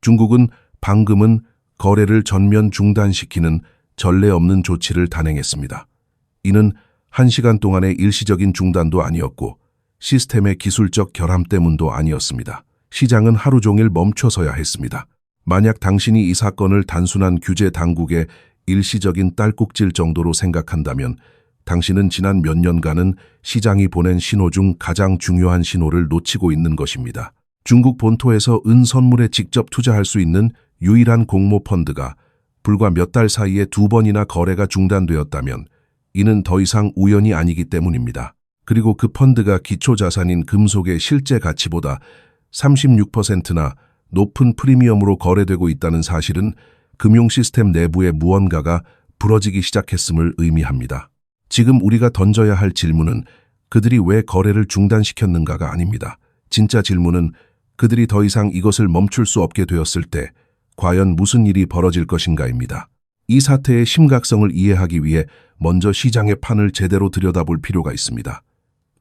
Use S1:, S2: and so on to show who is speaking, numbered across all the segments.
S1: 중국은 방금은 거래를 전면 중단시키는 전례 없는 조치를 단행했습니다. 이는 1시간 동안의 일시적인 중단도 아니었고 시스템의 기술적 결함 때문도 아니었습니다. 시장은 하루 종일 멈춰서야 했습니다. 만약 당신이 이 사건을 단순한 규제 당국의 일시적인 딸꾹질 정도로 생각한다면 당신은 지난 몇 년간은 시장이 보낸 신호 중 가장 중요한 신호를 놓치고 있는 것입니다. 중국 본토에서 은 선물에 직접 투자할 수 있는 유일한 공모펀드가 불과 몇 달 사이에 2번이나 거래가 중단되었다면 이는 더 이상 우연이 아니기 때문입니다. 그리고 그 펀드가 기초자산인 금속의 실제 가치보다 36%나 높은 프리미엄으로 거래되고 있다는 사실은 금융 시스템 내부의 무언가가 부러지기 시작했음을 의미합니다. 지금 우리가 던져야 할 질문은 그들이 왜 거래를 중단시켰는가가 아닙니다. 진짜 질문은 그들이 더 이상 이것을 멈출 수 없게 되었을 때 과연 무슨 일이 벌어질 것인가입니다. 이 사태의 심각성을 이해하기 위해 먼저 시장의 판을 제대로 들여다볼 필요가 있습니다.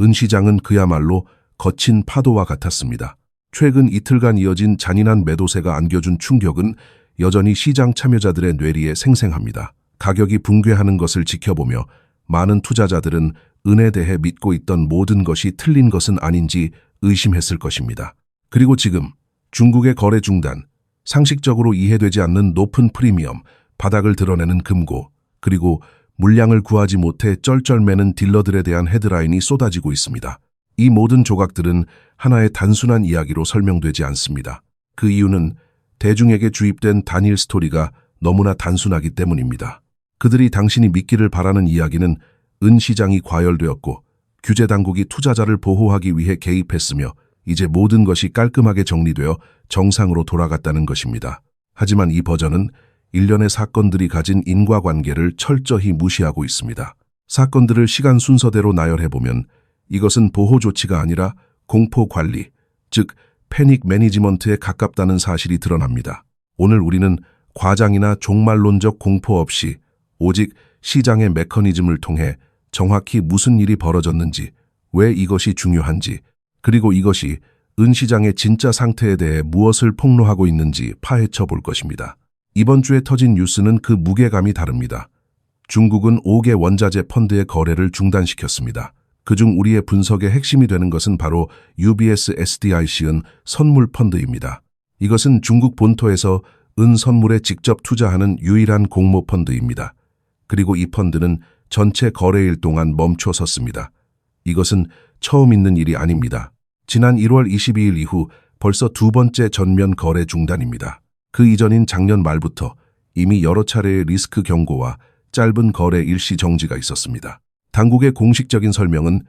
S1: 은 시장은 그야말로 거친 파도와 같았습니다. 최근 이틀간 이어진 잔인한 매도세가 안겨준 충격은 여전히 시장 참여자들의 뇌리에 생생합니다. 가격이 붕괴하는 것을 지켜보며 많은 투자자들은 은에 대해 믿고 있던 모든 것이 틀린 것은 아닌지 의심했을 것입니다. 그리고 지금 중국의 거래 중단, 상식적으로 이해되지 않는 높은 프리미엄, 바닥을 드러내는 금고, 그리고 물량을 구하지 못해 쩔쩔매는 딜러들에 대한 헤드라인이 쏟아지고 있습니다. 이 모든 조각들은 하나의 단순한 이야기로 설명되지 않습니다. 그 이유는 대중에게 주입된 단일 스토리가 너무나 단순하기 때문입니다. 그들이 당신이 믿기를 바라는 이야기는 은 시장이 과열되었고 규제 당국이 투자자를 보호하기 위해 개입했으며 이제 모든 것이 깔끔하게 정리되어 정상으로 돌아갔다는 것입니다. 하지만 이 버전은 일련의 사건들이 가진 인과관계를 철저히 무시하고 있습니다. 사건들을 시간 순서대로 나열해보면 이것은 보호 조치가 아니라 공포 관리, 즉 패닉 매니지먼트에 가깝다는 사실이 드러납니다. 오늘 우리는 과장이나 종말론적 공포 없이 오직 시장의 메커니즘을 통해 정확히 무슨 일이 벌어졌는지, 왜 이것이 중요한지, 그리고 이것이 은 시장의 진짜 상태에 대해 무엇을 폭로하고 있는지 파헤쳐 볼 것입니다. 이번 주에 터진 뉴스는 그 무게감이 다릅니다. 중국은 5개 원자재 펀드의 거래를 중단시켰습니다. 그중 우리의 분석의 핵심이 되는 것은 바로 UBS SDIC은 선물 펀드입니다. 이것은 중국 본토에서 은 선물에 직접 투자하는 유일한 공모 펀드입니다. 그리고 이 펀드는 전체 거래일 동안 멈춰 섰습니다. 이것은 처음 있는 일이 아닙니다. 지난 1월 22일 이후 벌써 2번째 전면 거래 중단입니다. 그 이전인 작년 말부터 이미 여러 차례의 리스크 경고와 짧은 거래 일시 정지가 있었습니다. 당국의 공식적인 설명은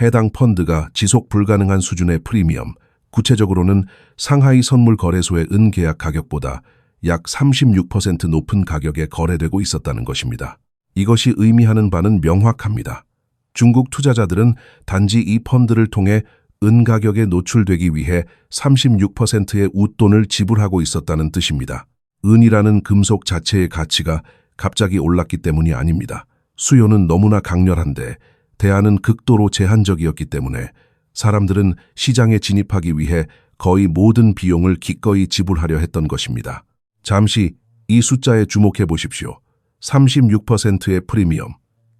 S1: 해당 펀드가 지속 불가능한 수준의 프리미엄, 구체적으로는 상하이 선물 거래소의 은 계약 가격보다 약 36% 높은 가격에 거래되고 있었다는 것입니다. 이것이 의미하는 바는 명확합니다. 중국 투자자들은 단지 이 펀드를 통해 은 가격에 노출되기 위해 36%의 웃돈을 지불하고 있었다는 뜻입니다. 은이라는 금속 자체의 가치가 갑자기 올랐기 때문이 아닙니다. 수요는 너무나 강렬한데 대안은 극도로 제한적이었기 때문에 사람들은 시장에 진입하기 위해 거의 모든 비용을 기꺼이 지불하려 했던 것입니다. 잠시 이 숫자에 주목해 보십시오. 36%의 프리미엄.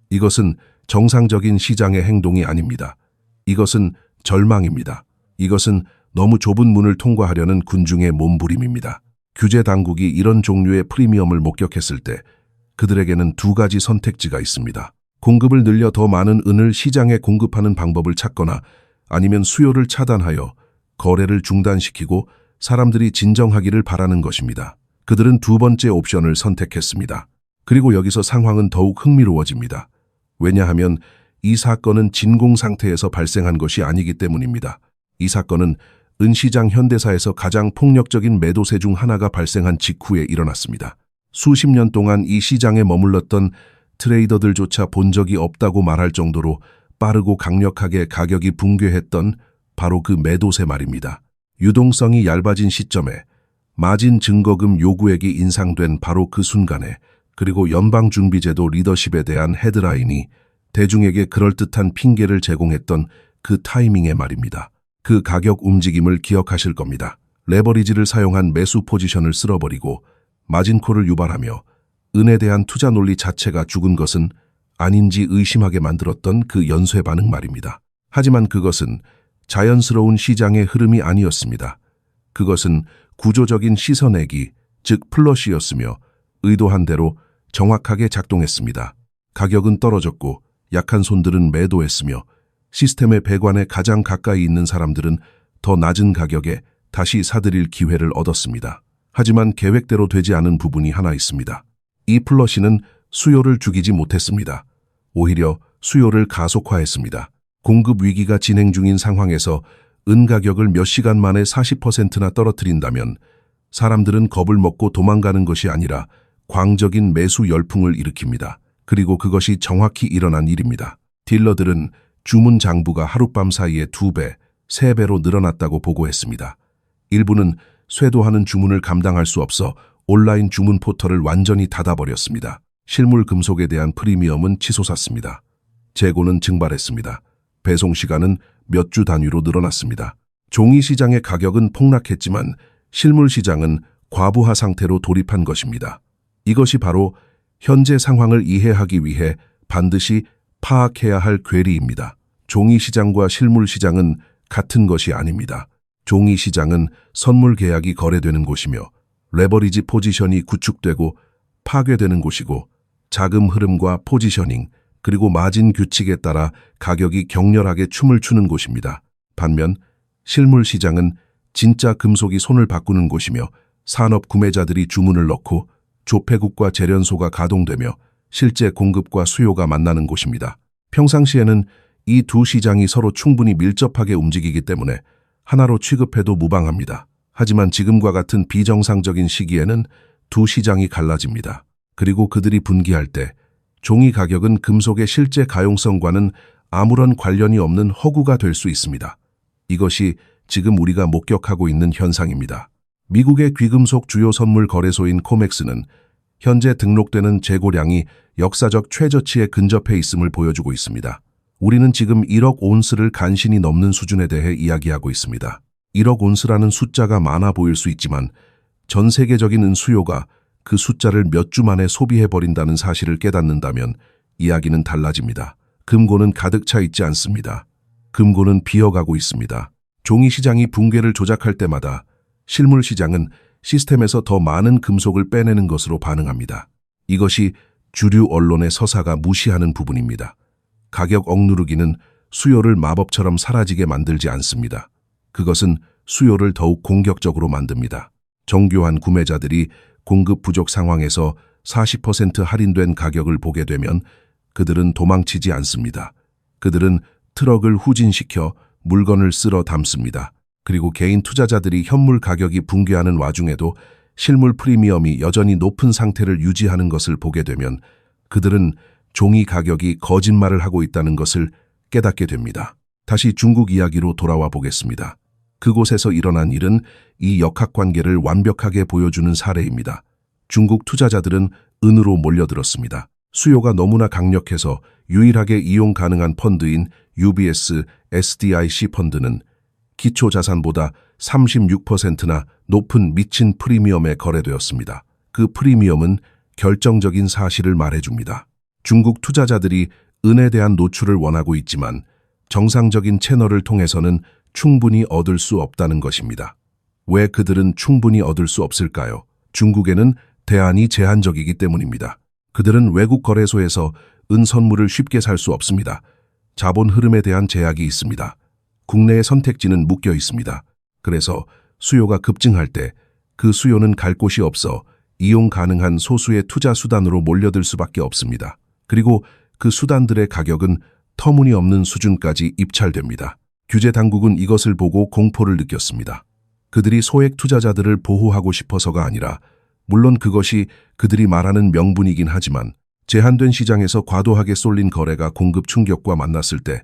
S1: 이것은 정상적인 시장의 행동이 아닙니다. 이것은 절망입니다. 이것은 너무 좁은 문을 통과하려는 군중의 몸부림입니다. 규제 당국이 이런 종류의 프리미엄을 목격했을 때 그들에게는 두 가지 선택지가 있습니다. 공급을 늘려 더 많은 은을 시장에 공급하는 방법을 찾거나 아니면 수요를 차단하여 거래를 중단시키고 사람들이 진정하기를 바라는 것입니다. 그들은 두 번째 옵션을 선택했습니다. 그리고 여기서 상황은 더욱 흥미로워집니다. 왜냐하면 이 사건은 진공 상태에서 발생한 것이 아니기 때문입니다. 이 사건은 은시장 현대사에서 가장 폭력적인 매도세 중 하나가 발생한 직후에 일어났습니다. 수십 년 동안 이 시장에 머물렀던 트레이더들조차 본 적이 없다고 말할 정도로 빠르고 강력하게 가격이 붕괴했던 바로 그 매도세 말입니다. 유동성이 얇아진 시점에 마진 증거금 요구액이 인상된 바로 그 순간에, 그리고 연방준비제도 리더십에 대한 헤드라인이 대중에게 그럴듯한 핑계를 제공했던 그 타이밍의 말입니다. 그 가격 움직임을 기억하실 겁니다. 레버리지를 사용한 매수 포지션을 쓸어버리고 마진콜을 유발하며 은에 대한 투자 논리 자체가 죽은 것은 아닌지 의심하게 만들었던 그 연쇄 반응 말입니다. 하지만 그것은 자연스러운 시장의 흐름이 아니었습니다. 그것은 구조적인 씻어내기, 즉 플러시였으며 의도한 대로 정확하게 작동했습니다. 가격은 떨어졌고 약한 손들은 매도했으며 시스템의 배관에 가장 가까이 있는 사람들은 더 낮은 가격에 다시 사들일 기회를 얻었습니다. 하지만 계획대로 되지 않은 부분이 하나 있습니다. 이 플러시는 수요를 죽이지 못했습니다. 오히려 수요를 가속화했습니다. 공급 위기가 진행 중인 상황에서 은 가격을 몇 시간 만에 40%나 떨어뜨린다면 사람들은 겁을 먹고 도망가는 것이 아니라 광적인 매수 열풍을 일으킵니다. 그리고 그것이 정확히 일어난 일입니다. 딜러들은 주문 장부가 하룻밤 사이에 2배, 3배로 늘어났다고 보고했습니다. 일부는 쇄도하는 주문을 감당할 수 없어 온라인 주문 포털을 완전히 닫아버렸습니다. 실물 금속에 대한 프리미엄은 치솟았습니다. 재고는 증발했습니다. 배송 시간은 몇 주 단위로 늘어났습니다. 종이 시장의 가격은 폭락했지만 실물 시장은 과부하 상태로 돌입한 것입니다. 이것이 바로 현재 상황을 이해하기 위해 반드시 파악해야 할 괴리입니다. 종이 시장과 실물 시장은 같은 것이 아닙니다. 종이 시장은 선물 계약이 거래되는 곳이며 레버리지 포지션이 구축되고 파괴되는 곳이고 자금 흐름과 포지셔닝 그리고 마진 규칙에 따라 가격이 격렬하게 춤을 추는 곳입니다. 반면 실물 시장은 진짜 금속이 손을 바꾸는 곳이며 산업 구매자들이 주문을 넣고 조폐국과 재련소가 가동되며 실제 공급과 수요가 만나는 곳입니다. 평상시에는 이 두 시장이 서로 충분히 밀접하게 움직이기 때문에 하나로 취급해도 무방합니다. 하지만 지금과 같은 비정상적인 시기에는 두 시장이 갈라집니다. 그리고 그들이 분기할 때 종이 가격은 금속의 실제 가용성과는 아무런 관련이 없는 허구가 될 수 있습니다. 이것이 지금 우리가 목격하고 있는 현상입니다. 미국의 귀금속 주요 선물 거래소인 코맥스는 현재 등록되는 재고량이 역사적 최저치에 근접해 있음을 보여주고 있습니다. 우리는 지금 1억 온스를 간신히 넘는 수준에 대해 이야기하고 있습니다. 1억 온스라는 숫자가 많아 보일 수 있지만 전 세계적인 은 수요가 그 숫자를 몇 주 만에 소비해버린다는 사실을 깨닫는다면 이야기는 달라집니다. 금고는 가득 차 있지 않습니다. 금고는 비어가고 있습니다. 종이 시장이 붕괴를 조작할 때마다 실물 시장은 시스템에서 더 많은 금속을 빼내는 것으로 반응합니다. 이것이 주류 언론의 서사가 무시하는 부분입니다. 가격 억누르기는 수요를 마법처럼 사라지게 만들지 않습니다. 그것은 수요를 더욱 공격적으로 만듭니다. 정교한 구매자들이 공급 부족 상황에서 40% 할인된 가격을 보게 되면 그들은 도망치지 않습니다. 그들은 트럭을 후진시켜 물건을 쓸어 담습니다. 그리고 개인 투자자들이 현물 가격이 붕괴하는 와중에도 실물 프리미엄이 여전히 높은 상태를 유지하는 것을 보게 되면 그들은 종이 가격이 거짓말을 하고 있다는 것을 깨닫게 됩니다. 다시 중국 이야기로 돌아와 보겠습니다. 그곳에서 일어난 일은 이 역학관계를 완벽하게 보여주는 사례입니다. 중국 투자자들은 은으로 몰려들었습니다. 수요가 너무나 강력해서 유일하게 이용 가능한 펀드인 UBS SDIC 펀드는 기초자산보다 36%나 높은 미친 프리미엄에 거래되었습니다. 그 프리미엄은 결정적인 사실을 말해줍니다. 중국 투자자들이 은에 대한 노출을 원하고 있지만 정상적인 채널을 통해서는 충분히 얻을 수 없다는 것입니다. 왜 그들은 충분히 얻을 수 없을까요? 중국에는 대안이 제한적이기 때문입니다. 그들은 외국 거래소에서 은 선물을 쉽게 살 수 없습니다. 자본 흐름에 대한 제약이 있습니다. 국내의 선택지는 묶여 있습니다. 그래서 수요가 급증할 때 그 수요는 갈 곳이 없어 이용 가능한 소수의 투자 수단으로 몰려들 수밖에 없습니다. 그리고 그 수단들의 가격은 터무니없는 수준까지 입찰됩니다. 규제 당국은 이것을 보고 공포를 느꼈습니다. 그들이 소액 투자자들을 보호하고 싶어서가 아니라 물론 그것이 그들이 말하는 명분이긴 하지만 제한된 시장에서 과도하게 쏠린 거래가 공급 충격과 만났을 때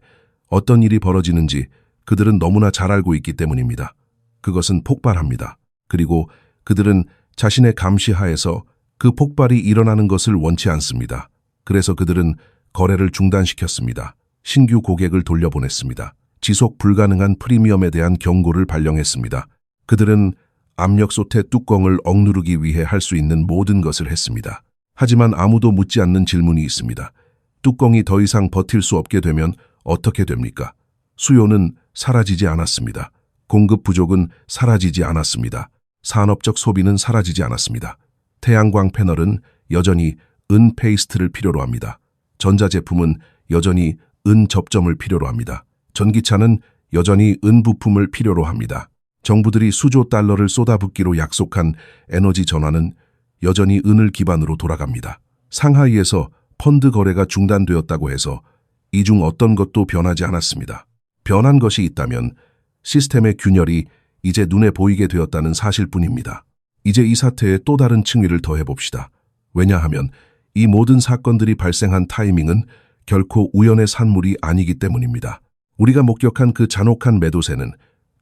S1: 어떤 일이 벌어지는지 그들은 너무나 잘 알고 있기 때문입니다. 그것은 폭발합니다. 그리고 그들은 자신의 감시 하에서 그 폭발이 일어나는 것을 원치 않습니다. 그래서 그들은 거래를 중단시켰습니다. 신규 고객을 돌려보냈습니다. 지속 불가능한 프리미엄에 대한 경고를 발령했습니다. 그들은 압력솥의 뚜껑을 억누르기 위해 할 수 있는 모든 것을 했습니다. 하지만 아무도 묻지 않는 질문이 있습니다. 뚜껑이 더 이상 버틸 수 없게 되면 어떻게 됩니까? 수요는 사라지지 않았습니다. 공급 부족은 사라지지 않았습니다. 산업적 소비는 사라지지 않았습니다. 태양광 패널은 여전히 은 페이스트를 필요로 합니다. 전자제품은 여전히 은 접점을 필요로 합니다. 전기차는 여전히 은 부품을 필요로 합니다. 정부들이 수조 달러를 쏟아붓기로 약속한 에너지 전환은 여전히 은을 기반으로 돌아갑니다. 상하이에서 펀드 거래가 중단되었다고 해서 이 중 어떤 것도 변하지 않았습니다. 변한 것이 있다면 시스템의 균열이 이제 눈에 보이게 되었다는 사실뿐입니다. 이제 이 사태에 또 다른 층위를 더해봅시다. 왜냐하면 이 모든 사건들이 발생한 타이밍은 결코 우연의 산물이 아니기 때문입니다. 우리가 목격한 그 잔혹한 매도세는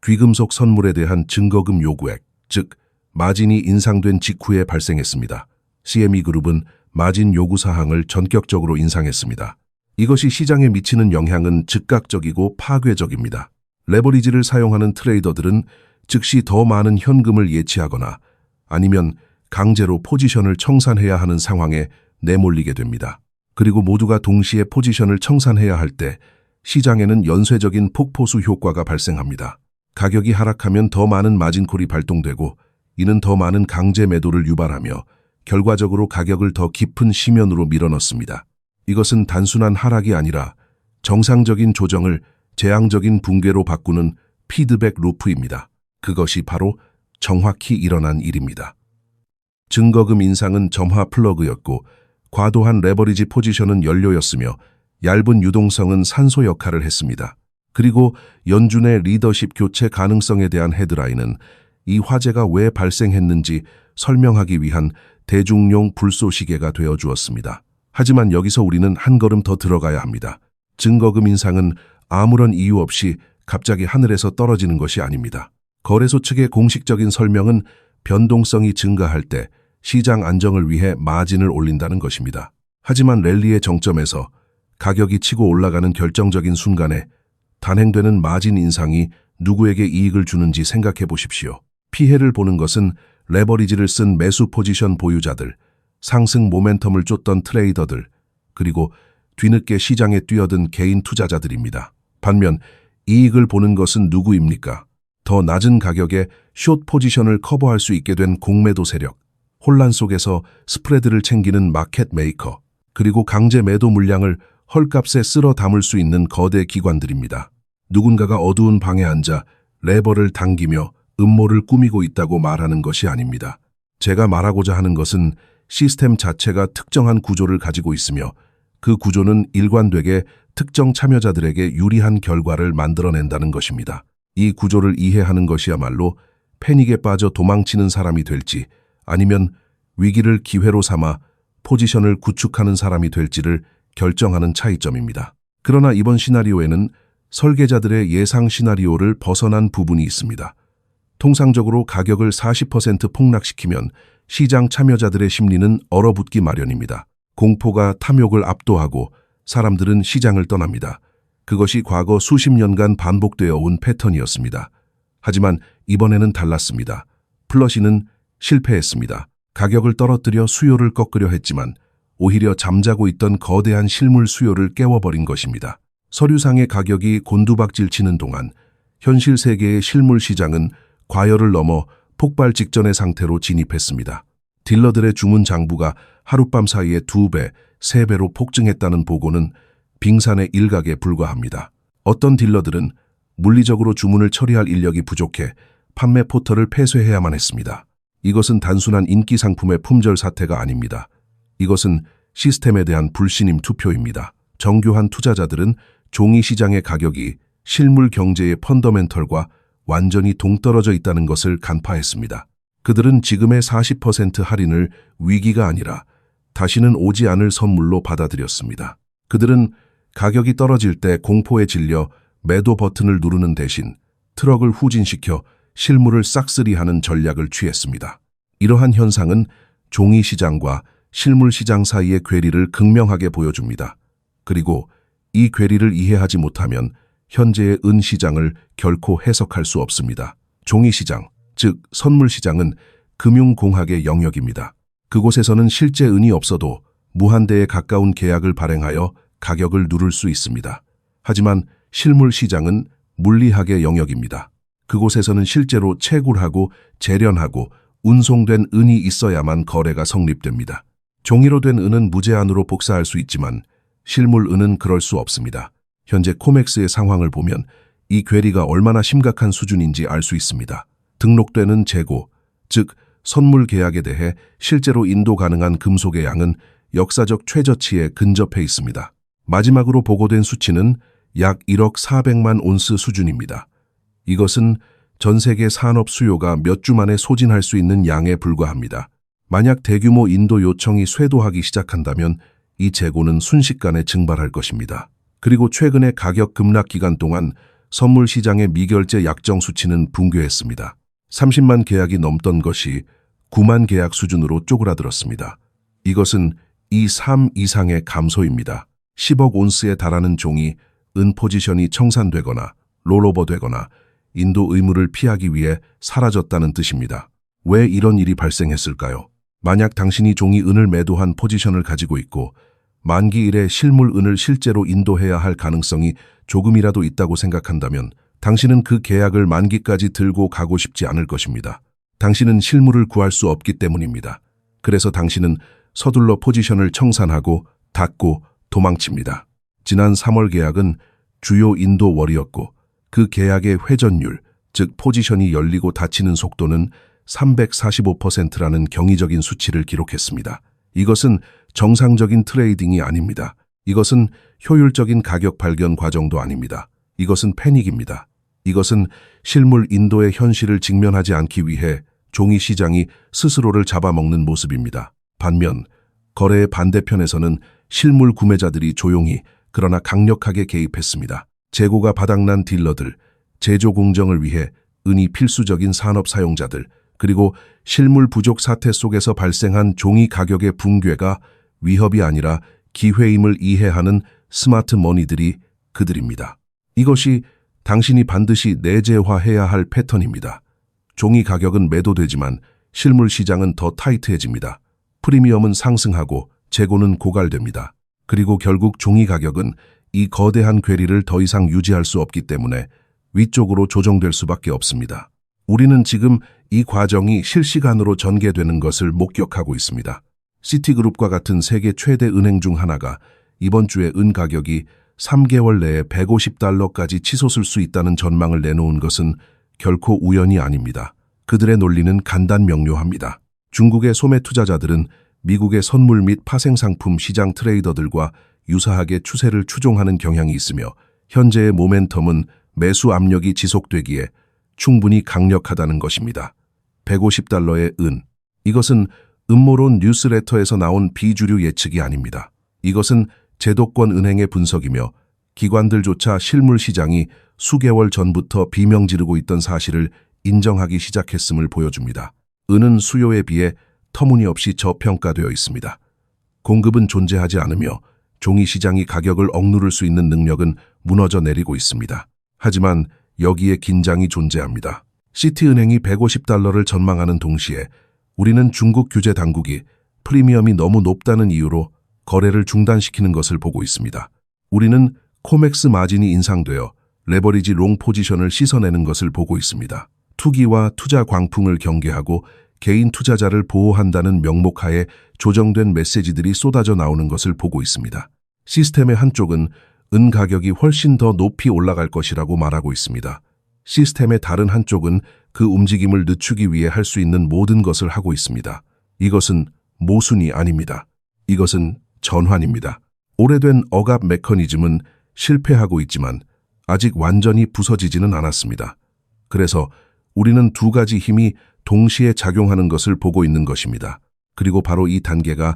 S1: 귀금속 선물에 대한 증거금 요구액, 즉 마진이 인상된 직후에 발생했습니다. CME 그룹은 마진 요구 사항을 전격적으로 인상했습니다. 이것이 시장에 미치는 영향은 즉각적이고 파괴적입니다. 레버리지를 사용하는 트레이더들은 즉시 더 많은 현금을 예치하거나 아니면 강제로 포지션을 청산해야 하는 상황에 내몰리게 됩니다. 그리고 모두가 동시에 포지션을 청산해야 할 때 시장에는 연쇄적인 폭포수 효과가 발생합니다. 가격이 하락하면 더 많은 마진콜이 발동되고 이는 더 많은 강제 매도를 유발하며 결과적으로 가격을 더 깊은 심연으로 밀어넣습니다. 이것은 단순한 하락이 아니라 정상적인 조정을 재앙적인 붕괴로 바꾸는 피드백 루프입니다. 그것이 바로 정확히 일어난 일입니다. 증거금 인상은 점화 플러그였고 과도한 레버리지 포지션은 연료였으며 얇은 유동성은 산소 역할을 했습니다. 그리고 연준의 리더십 교체 가능성에 대한 헤드라인은 이 화재가 왜 발생했는지 설명하기 위한 대중용 불쏘시개가 되어 주었습니다. 하지만 여기서 우리는 한 걸음 더 들어가야 합니다. 증거금 인상은 아무런 이유 없이 갑자기 하늘에서 떨어지는 것이 아닙니다. 거래소 측의 공식적인 설명은 변동성이 증가할 때 시장 안정을 위해 마진을 올린다는 것입니다. 하지만 랠리의 정점에서 가격이 치고 올라가는 결정적인 순간에 단행되는 마진 인상이 누구에게 이익을 주는지 생각해 보십시오. 피해를 보는 것은 레버리지를 쓴 매수 포지션 보유자들, 상승 모멘텀을 쫓던 트레이더들, 그리고 뒤늦게 시장에 뛰어든 개인 투자자들입니다. 반면 이익을 보는 것은 누구입니까? 더 낮은 가격에 숏 포지션을 커버할 수 있게 된 공매도 세력, 혼란 속에서 스프레드를 챙기는 마켓 메이커, 그리고 강제 매도 물량을 헐값에 쓸어 담을 수 있는 거대 기관들입니다. 누군가가 어두운 방에 앉아 레버를 당기며 음모를 꾸미고 있다고 말하는 것이 아닙니다. 제가 말하고자 하는 것은 시스템 자체가 특정한 구조를 가지고 있으며 그 구조는 일관되게 특정 참여자들에게 유리한 결과를 만들어낸다는 것입니다. 이 구조를 이해하는 것이야말로 패닉에 빠져 도망치는 사람이 될지 아니면 위기를 기회로 삼아 포지션을 구축하는 사람이 될지를 결정하는 차이점입니다. 그러나 이번 시나리오에는 설계자들의 예상 시나리오를 벗어난 부분이 있습니다. 통상적으로 가격을 40% 폭락시키면 시장 참여자들의 심리는 얼어붙기 마련입니다. 공포가 탐욕을 압도하고 사람들은 시장을 떠납니다. 그것이 과거 수십 년간 반복되어 온 패턴이었습니다. 하지만 이번에는 달랐습니다. 플러시는 실패했습니다. 가격을 떨어뜨려 수요를 꺾으려 했지만 오히려 잠자고 있던 거대한 실물 수요를 깨워버린 것입니다. 서류상의 가격이 곤두박질치는 동안 현실 세계의 실물 시장은 과열을 넘어 폭발 직전의 상태로 진입했습니다. 딜러들의 주문 장부가 하룻밤 사이에 2배, 3배로 폭증했다는 보고는 빙산의 일각에 불과합니다. 어떤 딜러들은 물리적으로 주문을 처리할 인력이 부족해 판매 포털을 폐쇄해야만 했습니다. 이것은 단순한 인기 상품의 품절 사태가 아닙니다. 이것은 시스템에 대한 불신임 투표입니다. 정교한 투자자들은 종이 시장의 가격이 실물 경제의 펀더멘털과 완전히 동떨어져 있다는 것을 간파했습니다. 그들은 지금의 40% 할인을 위기가 아니라 다시는 오지 않을 선물로 받아들였습니다. 그들은 가격이 떨어질 때 공포에 질려 매도 버튼을 누르는 대신 트럭을 후진시켜 실물을 싹쓸이하는 전략을 취했습니다. 이러한 현상은 종이 시장과 실물 시장 사이의 괴리를 극명하게 보여줍니다. 그리고 이 괴리를 이해하지 못하면 현재의 은 시장을 결코 해석할 수 없습니다. 종이 시장, 즉 선물시장은 금융공학의 영역입니다. 그곳에서는 실제 은이 없어도 무한대에 가까운 계약을 발행하여 가격을 누를 수 있습니다. 하지만 실물시장은 물리학의 영역입니다. 그곳에서는 실제로 채굴하고 재련하고 운송된 은이 있어야만 거래가 성립됩니다. 종이로 된 은은 무제한으로 복사할 수 있지만 실물 은은 그럴 수 없습니다. 현재 코맥스의 상황을 보면 이 괴리가 얼마나 심각한 수준인지 알 수 있습니다. 등록되는 재고, 즉 선물 계약에 대해 실제로 인도 가능한 금속의 양은 역사적 최저치에 근접해 있습니다. 마지막으로 보고된 수치는 약 1억 400만 온스 수준입니다. 이것은 전 세계 산업 수요가 몇 주 만에 소진할 수 있는 양에 불과합니다. 만약 대규모 인도 요청이 쇄도하기 시작한다면 이 재고는 순식간에 증발할 것입니다. 그리고 최근의 가격 급락 기간 동안 선물 시장의 미결제 약정 수치는 붕괴했습니다. 30만 계약이 넘던 것이 9만 계약 수준으로 쪼그라들었습니다. 이것은 이 3 이상의 감소입니다. 10억 온스에 달하는 종이 은 포지션이 청산되거나 롤오버되거나 인도 의무를 피하기 위해 사라졌다는 뜻입니다. 왜 이런 일이 발생했을까요? 만약 당신이 종이 은을 매도한 포지션을 가지고 있고 만기 일에 실물 은을 실제로 인도해야 할 가능성이 조금이라도 있다고 생각한다면 당신은 그 계약을 만기까지 들고 가고 싶지 않을 것입니다. 당신은 실물을 구할 수 없기 때문입니다. 그래서 당신은 서둘러 포지션을 청산하고 닫고 도망칩니다. 지난 3월 계약은 주요 인도 월이었고 그 계약의 회전율, 즉 포지션이 열리고 닫히는 속도는 345%라는 경이적인 수치를 기록했습니다. 이것은 정상적인 트레이딩이 아닙니다. 이것은 효율적인 가격 발견 과정도 아닙니다. 이것은 패닉입니다. 이것은 실물 인도의 현실을 직면하지 않기 위해 종이 시장이 스스로를 잡아먹는 모습입니다. 반면 거래의 반대편에서는 실물 구매자들이 조용히 그러나 강력하게 개입했습니다. 재고가 바닥난 딜러들, 제조 공정을 위해 은이 필수적인 산업 사용자들, 그리고 실물 부족 사태 속에서 발생한 종이 가격의 붕괴가 위협이 아니라 기회임을 이해하는 스마트 머니들이 그들입니다. 이것이 당신이 반드시 내재화해야 할 패턴입니다. 종이 가격은 매도되지만 실물 시장은 더 타이트해집니다. 프리미엄은 상승하고 재고는 고갈됩니다. 그리고 결국 종이 가격은 이 거대한 괴리를 더 이상 유지할 수 없기 때문에 위쪽으로 조정될 수밖에 없습니다. 우리는 지금 이 과정이 실시간으로 전개되는 것을 목격하고 있습니다. 시티그룹과 같은 세계 최대 은행 중 하나가 이번 주에 은 가격이 3개월 내에 $150까지 치솟을 수 있다는 전망을 내놓은 것은 결코 우연이 아닙니다. 그들의 논리는 간단명료합니다. 중국의 소매 투자자들은 미국의 선물 및 파생상품 시장 트레이더들과 유사하게 추세를 추종하는 경향이 있으며 현재의 모멘텀은 매수 압력이 지속되기에 충분히 강력하다는 것입니다. $150의 은. 이것은 음모론 뉴스레터에서 나온 비주류 예측이 아닙니다. 이것은 제도권 은행의 분석이며 기관들조차 실물 시장이 수개월 전부터 비명 지르고 있던 사실을 인정하기 시작했음을 보여줍니다. 은은 수요에 비해 터무니없이 저평가되어 있습니다. 공급은 존재하지 않으며 종이 시장이 가격을 억누를 수 있는 능력은 무너져 내리고 있습니다. 하지만 여기에 긴장이 존재합니다. 시티은행이 $150를 전망하는 동시에 우리는 중국 규제 당국이 프리미엄이 너무 높다는 이유로 거래를 중단시키는 것을 보고 있습니다. 우리는 코맥스 마진이 인상되어 레버리지 롱 포지션을 씻어내는 것을 보고 있습니다. 투기와 투자 광풍을 경계하고 개인 투자자를 보호한다는 명목하에 조정된 메시지들이 쏟아져 나오는 것을 보고 있습니다. 시스템의 한쪽은 은 가격이 훨씬 더 높이 올라갈 것이라고 말하고 있습니다. 시스템의 다른 한쪽은 그 움직임을 늦추기 위해 할 수 있는 모든 것을 하고 있습니다. 이것은 모순이 아닙니다. 이것은 전환입니다. 오래된 억압 메커니즘은 실패하고 있지만 아직 완전히 부서지지는 않았습니다. 그래서 우리는 두 가지 힘이 동시에 작용하는 것을 보고 있는 것입니다. 그리고 바로 이 단계가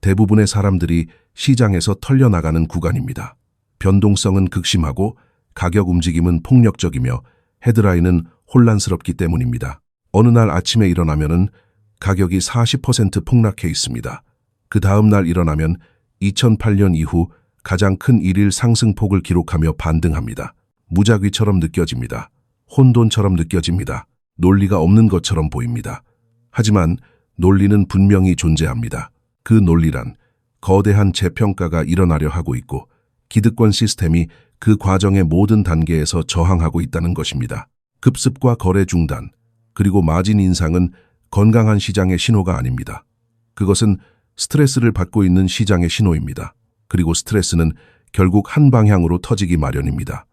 S1: 대부분의 사람들이 시장에서 털려나가는 구간입니다. 변동성은 극심하고 가격 움직임은 폭력적이며 헤드라인은 혼란스럽기 때문입니다. 어느 날 아침에 일어나면은 가격이 40% 폭락해 있습니다. 그 다음 날 일어나면 2008년 이후 가장 큰 일일 상승폭을 기록하며 반등합니다. 무작위처럼 느껴집니다. 혼돈처럼 느껴집니다. 논리가 없는 것처럼 보입니다. 하지만 논리는 분명히 존재합니다. 그 논리란 거대한 재평가가 일어나려 하고 있고 기득권 시스템이 그 과정의 모든 단계에서 저항하고 있다는 것입니다. 급습과 거래 중단, 그리고 마진 인상은 건강한 시장의 신호가 아닙니다. 그것은 스트레스를 받고 있는 시장의 신호입니다. 그리고 스트레스는 결국 한 방향으로 터지기 마련입니다.